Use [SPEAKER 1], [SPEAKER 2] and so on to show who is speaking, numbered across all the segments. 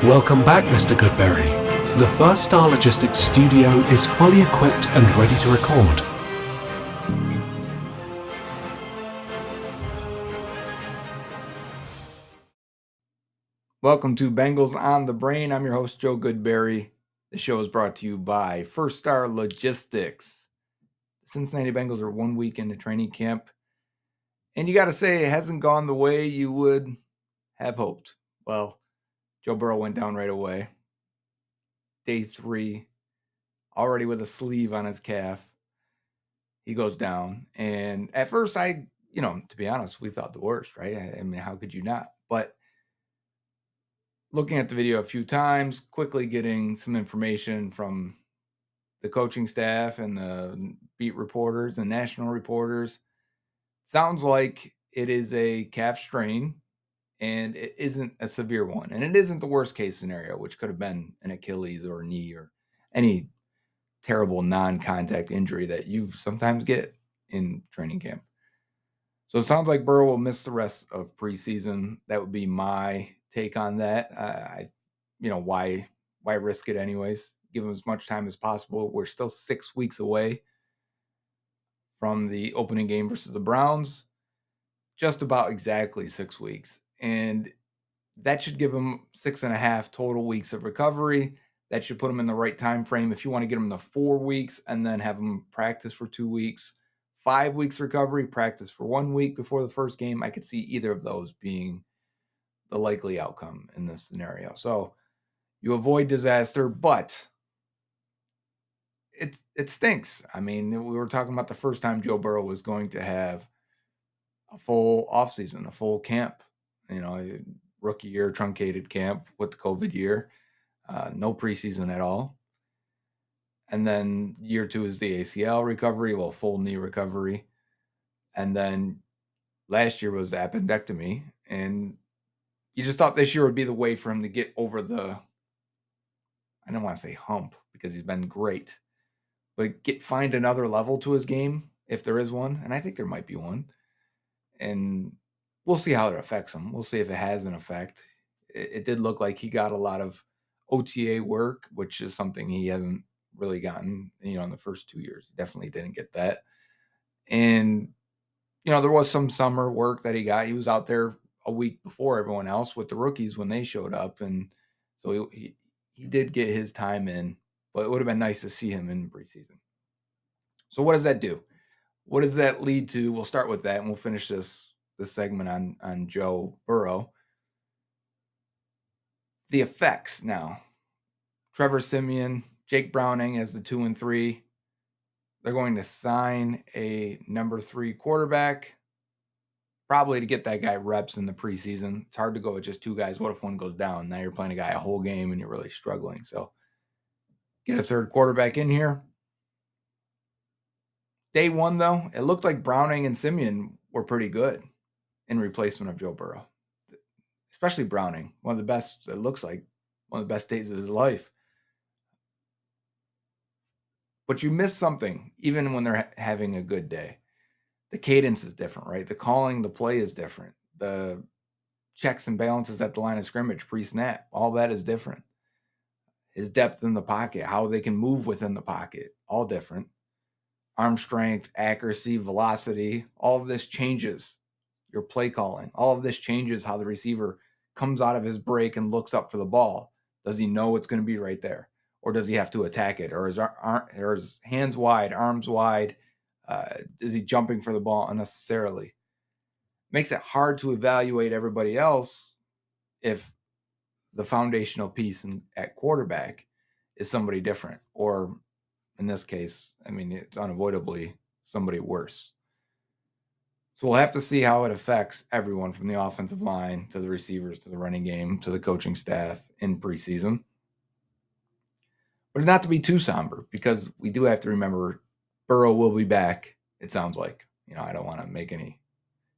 [SPEAKER 1] Welcome back, Mr. Goodberry. The First Star Logistics studio is fully equipped and ready to record.
[SPEAKER 2] Welcome to Bengals on the Brain. I'm your host, Joe Goodberry. The show is brought to you by First Star Logistics. The Cincinnati Bengals are 1 week into training camp, and you got to say it hasn't gone the way you would have hoped. Well, Joe Burrow went down right away. Day 3, already with a sleeve on his calf. He goes down, and at first to be honest, we thought the worst, right? I mean, how could you not? But looking at the video a few times, quickly getting some information from the coaching staff and the beat reporters and national reporters, sounds like it is a calf strain and it isn't a severe one. And it isn't the worst case scenario, which could have been an Achilles or a knee or any terrible non-contact injury that you sometimes get in training camp. So it sounds like Burrow will miss the rest of preseason. That would be my take on that. Why risk it anyways? Give him as much time as possible. We're still 6 weeks away from the opening game versus the Browns. Just about exactly 6 weeks. And that should give him 6.5 total weeks of recovery. That should put him in the right time frame. If you want to get him to 4 weeks and then have him practice for 2 weeks, 5 weeks recovery, practice for 1 week before the first game, I could see either of those being the likely outcome in this scenario. So you avoid disaster, but it stinks. I mean, we were talking about the first time Joe Burrow was going to have a full offseason, a full camp, rookie year, truncated camp with the COVID year, no preseason at all. And then year 2 is the ACL recovery, well, full knee recovery. And then last year was appendectomy. And you just thought this year would be the way for him to get over I don't want to say hump because he's been great, but find another level to his game if there is one. And I think there might be one. And we'll see how it affects him. We'll see if it has an effect. It did look like he got a lot of OTA work, which is something he hasn't really gotten, in the first 2 years. He definitely didn't get that. And, there was some summer work that he got. He was out there a week before everyone else with the rookies when they showed up. And so he did get his time in, but it would have been nice to see him in preseason. So what does that do? What does that lead to? We'll start with that, and we'll finish this segment on Joe Burrow. The effects now. Trevor Siemian, Jake Browning as the 2 and 3. They're going to sign a number 3 quarterback, probably to get that guy reps in the preseason. It's hard to go with just 2 guys. What if one goes down? Now you're playing a guy a whole game and you're really struggling. So get a 3rd quarterback in here. Day 1, though, it looked like Browning and Siemian were pretty good in replacement of Joe Burrow, especially Browning, one of the best, it looks like, one of the best days of his life. But you miss something, even when they're having a good day. The cadence is different, right? The calling, the play is different. The checks and balances at the line of scrimmage, pre-snap, all that is different. His depth in the pocket, how they can move within the pocket, all different. Arm strength, accuracy, velocity, all of this changes your play calling. All of this changes how the receiver comes out of his break and looks up for the ball. Does he know it's going to be right there? Or does he have to attack it? Or is his hands wide, arms wide? Is he jumping for the ball unnecessarily? Makes it hard to evaluate everybody else if the foundational piece at quarterback is somebody different. Or in this case, I mean, it's unavoidably somebody worse. So we'll have to see how it affects everyone from the offensive line to the receivers to the running game to the coaching staff in preseason. But not to be too somber, because we do have to remember Burrow will be back, it sounds like. I don't want to make any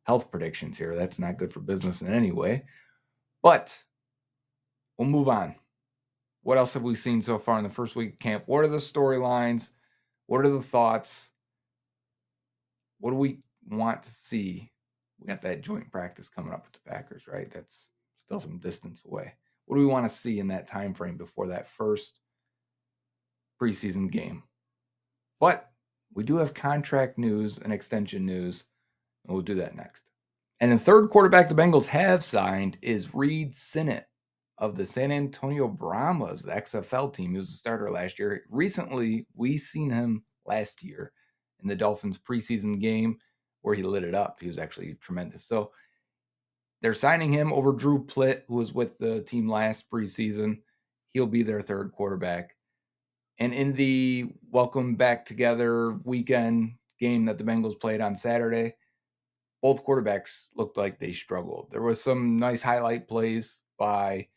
[SPEAKER 2] health predictions here. That's not good for business in any way. But we'll move on. What else have we seen so far in the first week of camp? What are the storylines? What are the thoughts? What do we want to see? We got that joint practice coming up with the Packers, right? That's still some distance away. What do we want to see in that time frame before that first preseason game? But we do have contract news and extension news, and we'll do that next. And the third quarterback the Bengals have signed is Reid Sinnett of the San Antonio Brahmas, the XFL team. He was a starter last year. Recently, we seen him last year in the Dolphins preseason game where he lit it up. He was actually tremendous. So they're signing him over Drew Plitt, who was with the team last preseason. He'll be their third quarterback. And in the welcome back together weekend game that the Bengals played on Saturday, both quarterbacks looked like they struggled. There was some nice highlight plays by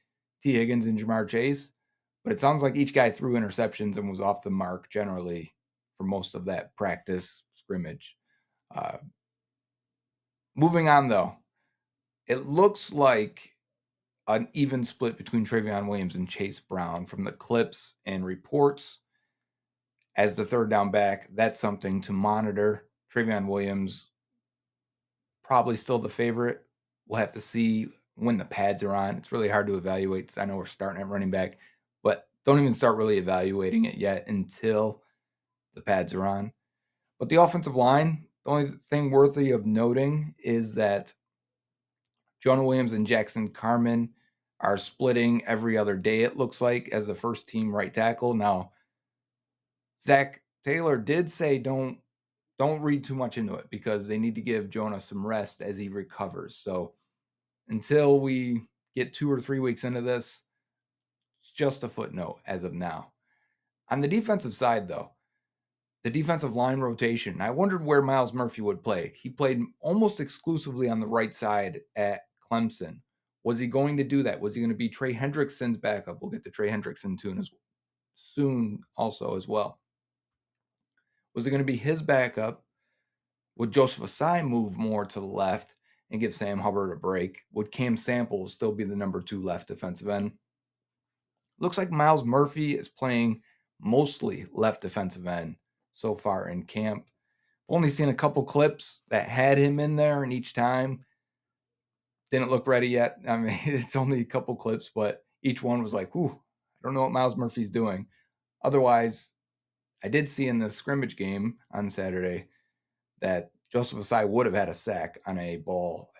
[SPEAKER 2] T. Higgins and Jamar Chase, but it sounds like each guy threw interceptions and was off the mark generally for most of that practice scrimmage. Moving on, though, it looks like an even split between Trayveon Williams and Chase Brown from the clips and reports as the third down back. That's something to monitor. Trayveon Williams probably still the favorite. We'll have to see when the pads are on. It's really hard to evaluate. I know we're starting at running back, but don't even start really evaluating it yet until the pads are on. But the offensive line, the only thing worthy of noting is that Jonah Williams and Jackson Carman are splitting every other day, it looks like, as the first team right tackle. Now, Zach Taylor did say don't read too much into it because they need to give Jonah some rest as he recovers. So until we get 2 or 3 weeks into this, it's just a footnote as of now. On the defensive side, though, the defensive line rotation, I wondered where Myles Murphy would play. He played almost exclusively on the right side at Clemson. Was he going to do that? Was he going to be Trey Hendrickson's backup? We'll get to Trey Hendrickson soon also as well. Was it going to be his backup? Would Joseph Asai move more to the left and give Sam Hubbard a break? Would Cam Sample still be the number 2 left defensive end? Looks like Myles Murphy is playing mostly left defensive end so far in camp. Only seen a couple clips that had him in there, and each time didn't look ready yet. I mean, it's only a couple clips, but each one was like, "Ooh, I don't know what Myles Murphy's doing." Otherwise, I did see in the scrimmage game on Saturday that Joseph Asai would have had a sack on a ball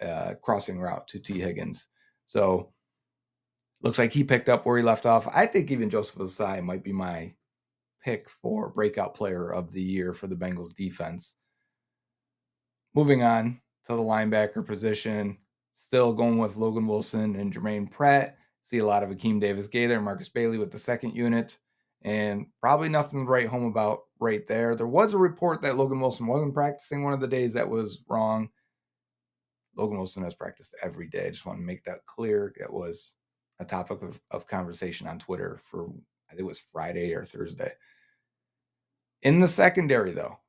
[SPEAKER 2] crossing route to T. Higgins. So looks like he picked up where he left off. I think even Joseph Asai might be my pick for breakout player of the year for the Bengals defense. Moving on to the linebacker position, still going with Logan Wilson and Jermaine Pratt. See a lot of Akeem Davis-Gay there, Marcus Bailey with the second unit, and probably nothing to write home about right there. There was a report that Logan Wilson wasn't practicing one of the days. That was wrong. Logan Wilson has practiced every day. I just want to make that clear. It was a topic of conversation on Twitter for, I think it was Friday or Thursday. In the secondary, though,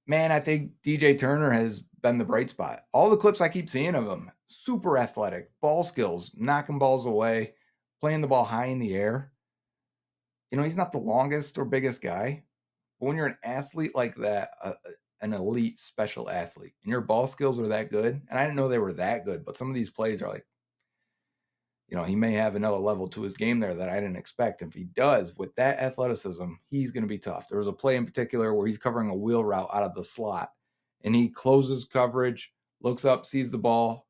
[SPEAKER 2] man, I think DJ Turner has been the bright spot. All the clips I keep seeing of him, super athletic, ball skills, knocking balls away, playing the ball high in the air. You know, he's not the longest or biggest guy, but when you're an athlete like that, an elite special athlete, and your ball skills are that good, and I didn't know they were that good, but some of these plays are like, you know, he may have another level to his game there that I didn't expect. If he does, with that athleticism, he's going to be tough. There was a play in particular where he's covering a wheel route out of the slot, and he closes coverage, looks up, sees the ball,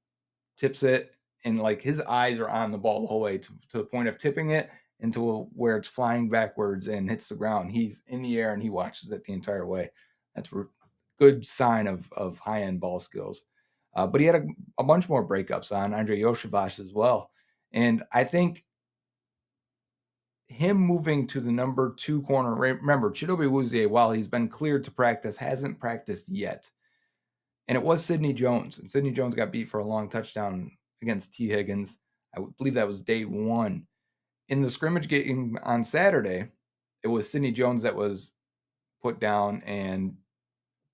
[SPEAKER 2] tips it, and like his eyes are on the ball the whole way to the point of tipping it into where it's flying backwards and hits the ground. He's in the air and he watches it the entire way. That's a good sign of high-end ball skills. But he had a bunch more breakups on Andre Yoshivas as well. And I think him moving to the number 2 corner, remember, Chidobe Awuzie, while he's been cleared to practice, hasn't practiced yet. And it was Sidney Jones. And Sidney Jones got beat for a long touchdown against T. Higgins. I believe that was day 1. In the scrimmage game on Saturday, it was Sidney Jones that was put down, and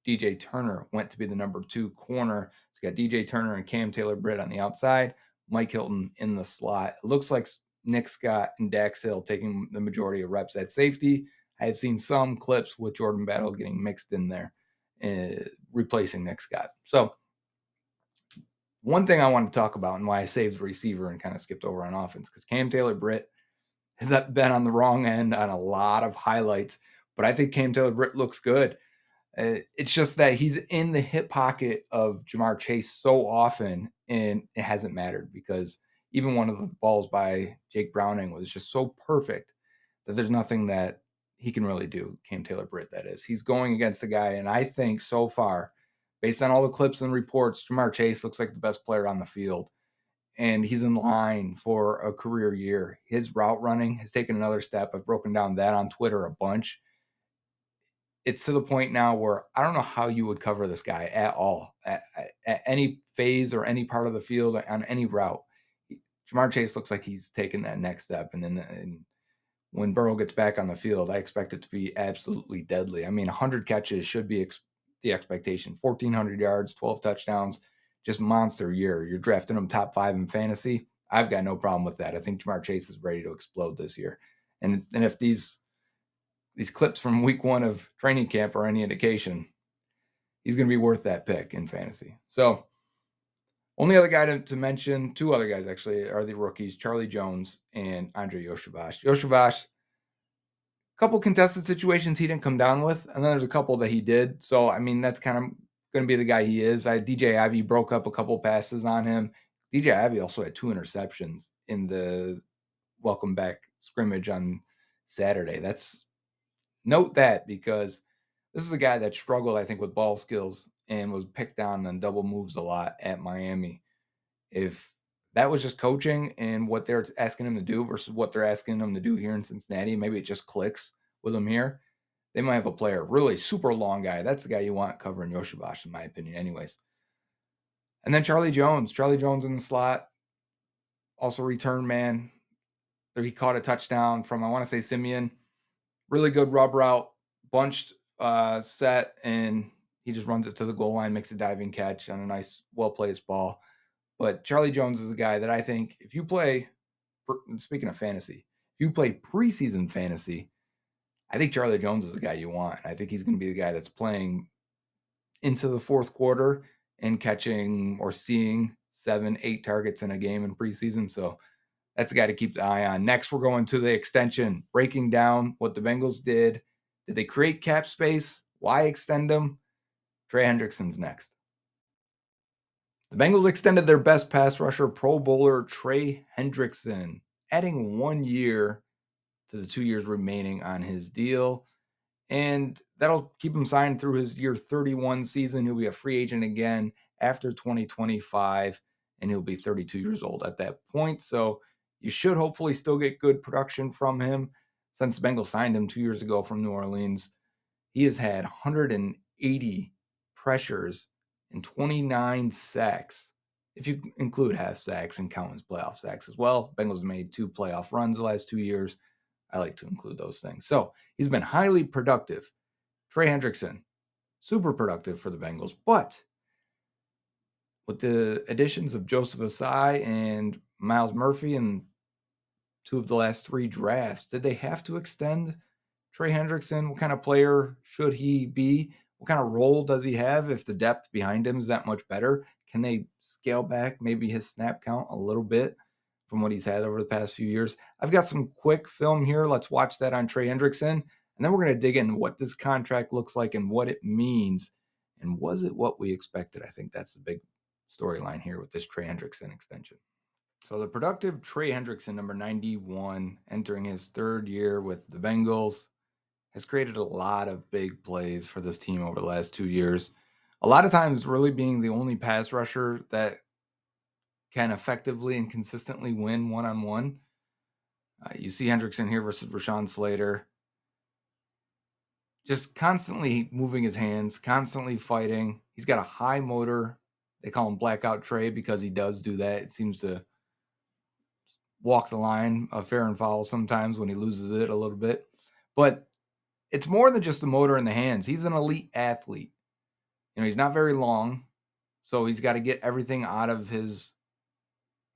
[SPEAKER 2] DJ Turner went to be the number 2 corner. So you got DJ Turner and Cam Taylor-Britt on the outside, Mike Hilton in the slot. It looks like Nick Scott and Dax Hill taking the majority of reps at safety. I have seen some clips with Jordan Battle getting mixed in there, replacing Nick Scott. So One thing I want to talk about and why I saved receiver and kind of skipped over on offense, because taylor-britt has been on the wrong end on a lot of highlights, but I think taylor-britt looks good. It's just that he's in the hip pocket of Ja'Marr Chase so often, and it hasn't mattered because even one of the balls by Jake Browning was just so perfect that there's nothing that he can really do. taylor-britt, that is. He's going against a guy, and I think so far, based on all the clips and reports, Ja'Marr Chase looks like the best player on the field, and he's in line for a career year. His route running has taken another step. I've broken down that on Twitter a bunch. It's to the point now where I don't know how you would cover this guy at all at any phase or any part of the field on any route. Ja'Marr Chase looks like he's taken that next step, and then when Burrow gets back on the field, I expect it to be absolutely deadly. I mean, 100 catches should be the expectation. 1,400 yards, 12 touchdowns, just monster year. You're drafting him top 5 in fantasy. I've got no problem with that. I think Ja'Marr Chase is ready to explode this year. And if these clips from week 1 of training camp are any indication, he's going to be worth that pick in fantasy. So only other guy to mention, 2 other guys actually, are the rookies, Charlie Jones and Andre Yoshavash. Yoshavash, couple contested situations he didn't come down with, and then there's a couple that he did. So, I mean, that's kind of going to be the guy he is. DJ Ivy broke up a couple passes on him. DJ Ivy also had 2 interceptions in the welcome back scrimmage on Saturday. Note that, because this is a guy that struggled, I think, with ball skills and was picked on double moves a lot at Miami. If that was just coaching and what they're asking him to do versus what they're asking him to do here in Cincinnati, maybe it just clicks with him here. They might have a player, really super long guy. That's the guy you want covering Yoshavash, in my opinion, anyways. And then Charlie Jones in the slot, also return man. He caught a touchdown from, I want to say, Siemian. Really good rub route, bunched set, and he just runs it to the goal line, makes a diving catch on a nice, well-placed ball. But Charlie Jones is a guy that I think if you play, speaking of fantasy, if you play preseason fantasy, I think Charlie Jones is the guy you want. I think he's going to be the guy that's playing into the fourth quarter and catching or seeing 7, 8 targets in a game in preseason. So that's a guy to keep the eye on. Next, we're going to the extension, breaking down what the Bengals did. Did they create cap space? Why extend them? Trey Hendrickson's next. The Bengals extended their best pass rusher, Pro Bowler Trey Hendrickson, adding 1 year to the 2 years remaining on his deal. And that'll keep him signed through his year 31 season. He'll be a free agent again after 2025, and he'll be 32 years old at that point. So you should hopefully still get good production from him. Since the Bengals signed him 2 years ago from New Orleans, he has had 180 pressures and 29 sacks, if you include half sacks and count his playoff sacks as well. Bengals made 2 playoff runs the last 2 years. I like to include those things. So he's been highly productive. Trey Hendrickson, super productive for the Bengals. But with the additions of Joseph Asai and Myles Murphy in 2 of the last 3 drafts, did they have to extend Trey Hendrickson? What kind of player should he be? What kind of role does he have if the depth behind him is that much better? Can they scale back maybe his snap count a little bit from what he's had over the past few years? I've got some quick film here. Let's watch that on Trey Hendrickson. And then we're going to dig into what this contract looks like and what it means. And was it what we expected? I think that's the big storyline here with this Trey Hendrickson extension. So the productive Trey Hendrickson, number 91, entering his 3rd year with the Bengals, has created a lot of big plays for this team over the last 2 years. A lot of times really being the only pass rusher that can effectively and consistently win one-on-one. You see Hendrickson here versus Rashawn Slater. Just constantly moving his hands, constantly fighting. He's got a high motor. They call him Blackout Trey because he does do that. It seems to walk the line of fair and foul sometimes when he loses it a little bit. But it's more than just the motor in the hands. He's an elite athlete. He's not very long, so he's got to get everything out of his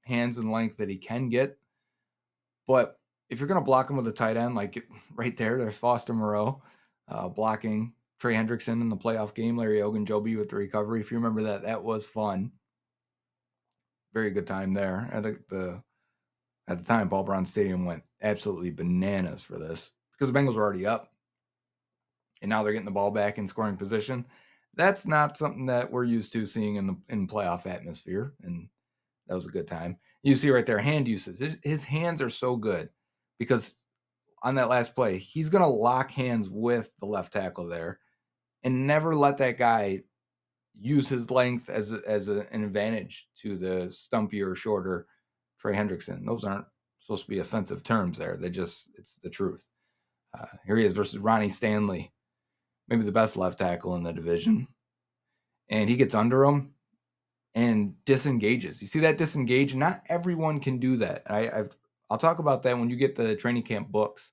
[SPEAKER 2] hands and length that he can get. But if you're going to block him with a tight end, like right there's Foster Moreau blocking Trey Hendrickson in the playoff game, Larry Ogunjobi with the recovery. If you remember that was fun. very good time there. I think at the time, Paul Brown Stadium went absolutely bananas for this because the Bengals were already up, and now they're getting the ball back in scoring position. That's not something that we're used to seeing in playoff atmosphere, and that was a good time. You see right there, hand usage. His hands are so good because on that last play, he's going to lock hands with the left tackle there and never let that guy use his length as an advantage to the stumpier, shorter Trey Hendrickson. Those aren't supposed to be offensive terms there. It's the truth. Here he is versus Ronnie Stanley, maybe the best left tackle in the division. And he gets under him and disengages. You see that disengage? Not everyone can do that. I'll talk about that when you get the training camp books,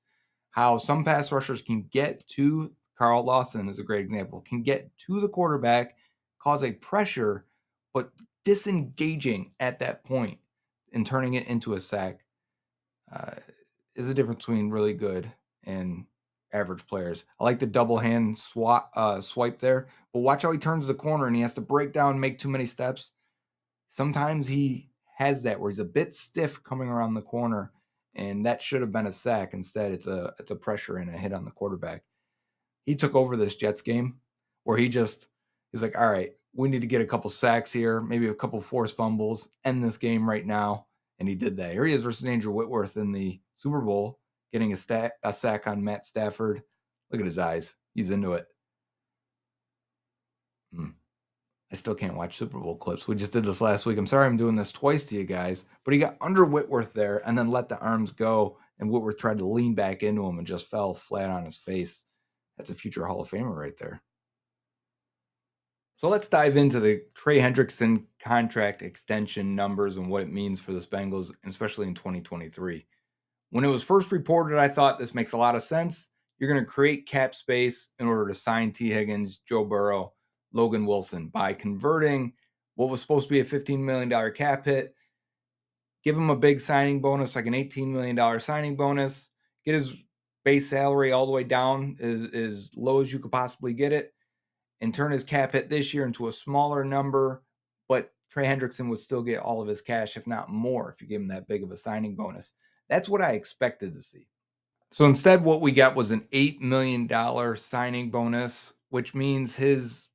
[SPEAKER 2] how some pass rushers can get to Carl Lawson is a great example, can get to the quarterback, cause a pressure, but disengaging at that point and turning it into a sack is the difference between really good and average players. I like the double hand swipe there, but watch how he turns the corner and he has to break down and make too many steps. Sometimes he has that where he's a bit stiff coming around the corner, and that should have been a sack. Instead, it's a pressure and a hit on the quarterback. He took over this Jets game where he's like, all right, we need to get a couple sacks here, maybe a couple forced fumbles, end this game right now. And he did that. Here he is versus Andrew Whitworth in the Super Bowl, getting a sack on Matt Stafford. Look at his eyes. He's into it. I still can't watch Super Bowl clips. We just did this last week. I'm sorry I'm doing this twice to you guys, but he got under Whitworth there and then let the arms go, and Whitworth tried to lean back into him and just fell flat on his face. That's a future Hall of Famer right there. So let's dive into the Trey Hendrickson contract extension numbers and what it means for the Bengals, and especially in 2023. When it was first reported, I thought this makes a lot of sense. You're going to create cap space in order to sign T. Higgins, Joe Burrow, Logan Wilson by converting what was supposed to be a $15 million cap hit, give him a big signing bonus, like an $18 million signing bonus, get his base salary all the way down as low as you could possibly get it, and turn his cap hit this year into a smaller number, but Trey Hendrickson would still get all of his cash, if not more, if you give him that big of a signing bonus. That's what I expected to see. So instead, what we got was an $8 million signing bonus, which means his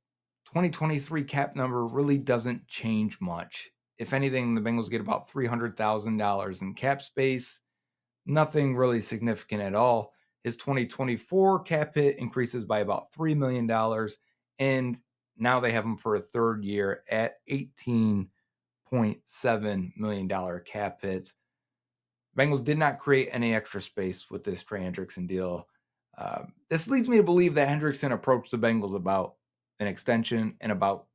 [SPEAKER 2] 2023 cap number really doesn't change much. If anything, the Bengals get about $300,000 in cap space. Nothing really significant at all. His 2024 cap hit increases by about $3 million, and now they have him for a third year at $18.7 million cap hit. Bengals did not create any extra space with this Trey Hendrickson deal. This leads me to believe that Hendrickson approached the Bengals about an extension and about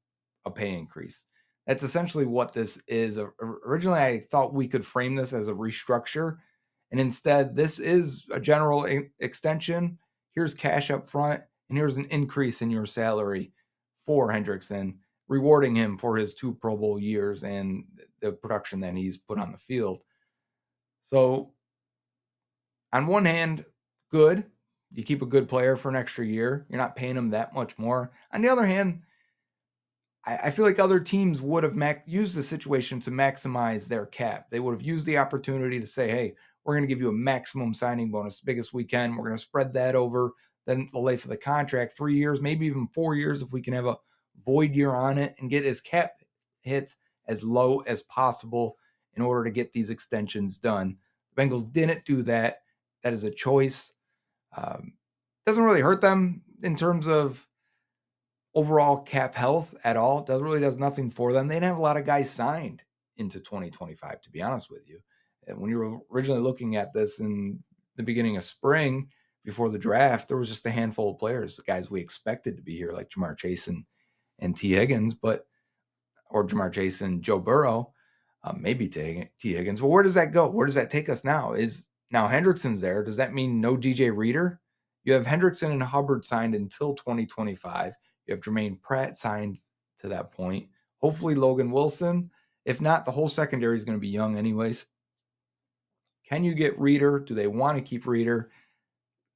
[SPEAKER 2] a pay increase. That's essentially what this is. Originally, I thought we could frame this as a restructure, and instead, this is a general extension. Here's cash up front, and here's an increase in your salary for Hendrickson, rewarding him for his 2 Pro Bowl years and the production that he's put on the field. So, on one hand, good. You keep a good player for an extra year. You're not paying him that much more. On the other hand, I feel like other teams would have used the situation to maximize their cap. They would have used the opportunity to say, hey, we're going to give you a maximum signing bonus, biggest we can. We're going to spread that over then the life of the contract, 3 years, maybe even 4 years if we can have a void year on it and get his cap hits as low as possible in order to get these extensions done. The Bengals didn't do that. That is a choice. Doesn't really hurt them in terms of overall cap health at all. Does nothing for them. They didn't have a lot of guys signed into 2025, to be honest with you. And when you were originally looking at this in the beginning of spring, before the draft, there was just a handful of players, the guys we expected to be here, like Jamar Chase and T. Higgins, or Jamar Chase and Joe Burrow, maybe T. Higgins. Well, where does that go? Where does that take us now? Is now Hendrickson's there? Does that mean no DJ Reader? You have Hendrickson and Hubbard signed until 2025. You have Jermaine Pratt signed to that point. Hopefully Logan Wilson. If not, the whole secondary is going to be young anyways. Can you get Reader? Do they want to keep Reader?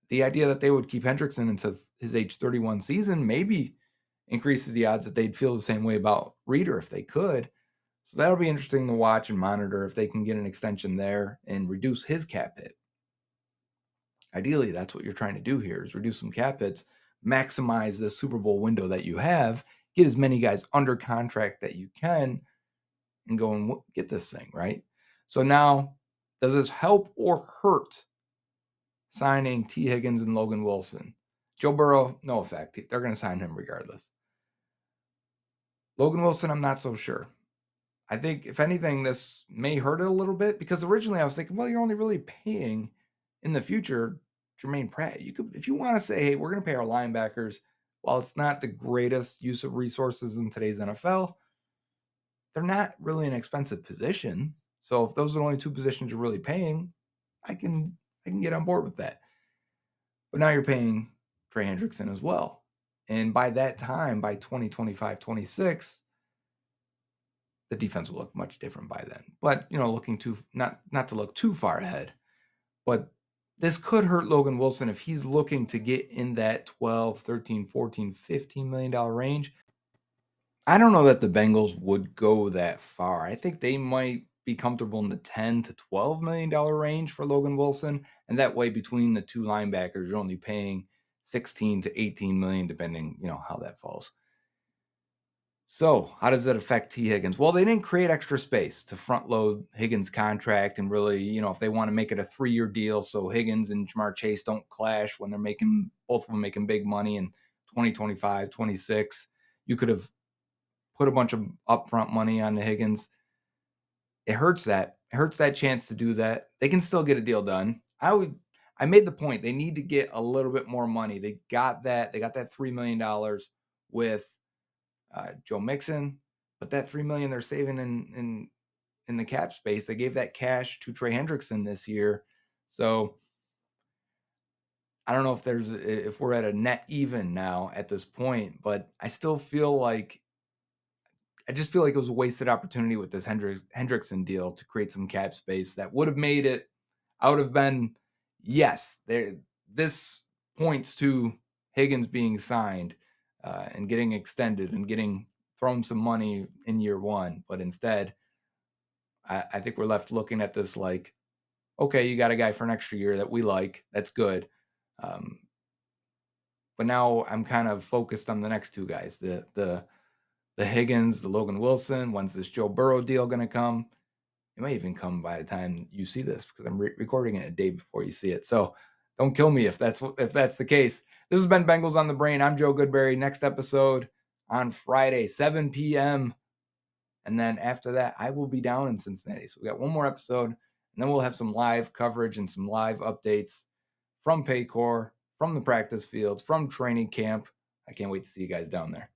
[SPEAKER 2] The idea that they would keep Hendrickson into his age 31 season maybe increases the odds that they'd feel the same way about Reader if they could. So that'll be interesting to watch and monitor if they can get an extension there and reduce his cap hit. Ideally, that's what you're trying to do here is reduce some cap hits, maximize the Super Bowl window that you have, get as many guys under contract that you can, and go and get this thing, right? So now, does this help or hurt signing T. Higgins and Logan Wilson? Joe Burrow, no effect. They're going to sign him regardless. Logan Wilson, I'm not so sure. I think, if anything, this may hurt it a little bit because originally I was thinking, well, you're only really paying in the future Jermaine Pratt. You could, if you want to say, hey, we're going to pay our linebackers, while it's not the greatest use of resources in today's NFL, they're not really an expensive position. So if those are the only two positions you're really paying, I can get on board with that. But now you're paying Trey Hendrickson as well. And by that time, by 2025, 26, the defense will look much different by then. But, looking not to look too far ahead, but this could hurt Logan Wilson if he's looking to get in that 12, 13, 14, $15 million range. I don't know that the Bengals would go that far. I think they might be comfortable in the $10 to $12 million range for Logan Wilson. And that way, between the two linebackers, you're only paying 16 to 18 million, depending, how that falls. So how does that affect T. Higgins? Well, they didn't create extra space to front load Higgins' contract and really, if they want to make it a 3-year deal so Higgins and Jamar Chase don't clash when they're both of them making big money in 2025, 26, you could have put a bunch of upfront money on the Higgins. It hurts that. It hurts that chance to do that. They can still get a deal done. I made the point. They need to get a little bit more money. They got that. They got that $3 million with Joe Mixon, but that $3 million they're saving in the cap space, they gave that cash to Trey Hendrickson this year. So I don't know if we're at a net even now at this point, but I just feel like it was a wasted opportunity with this Hendrickson deal to create some cap space that would have made it. I would have been, yes, this points to Higgins being signed and getting extended and getting thrown some money in year one. But instead, I think we're left looking at this like, okay, you got a guy for an extra year that we like. That's good. But now I'm kind of focused on the next two guys, the Higgins, the Logan Wilson. When's this Joe Burrow deal going to come? It may even come by the time you see this because I'm recording it a day before you see it. So don't kill me if that's the case. This has been Bengals on the Brain. I'm Joe Goodberry. Next episode on Friday, 7 p.m. And then after that, I will be down in Cincinnati. So we got one more episode, and then we'll have some live coverage and some live updates from Paycor, from the practice field, from training camp. I can't wait to see you guys down there.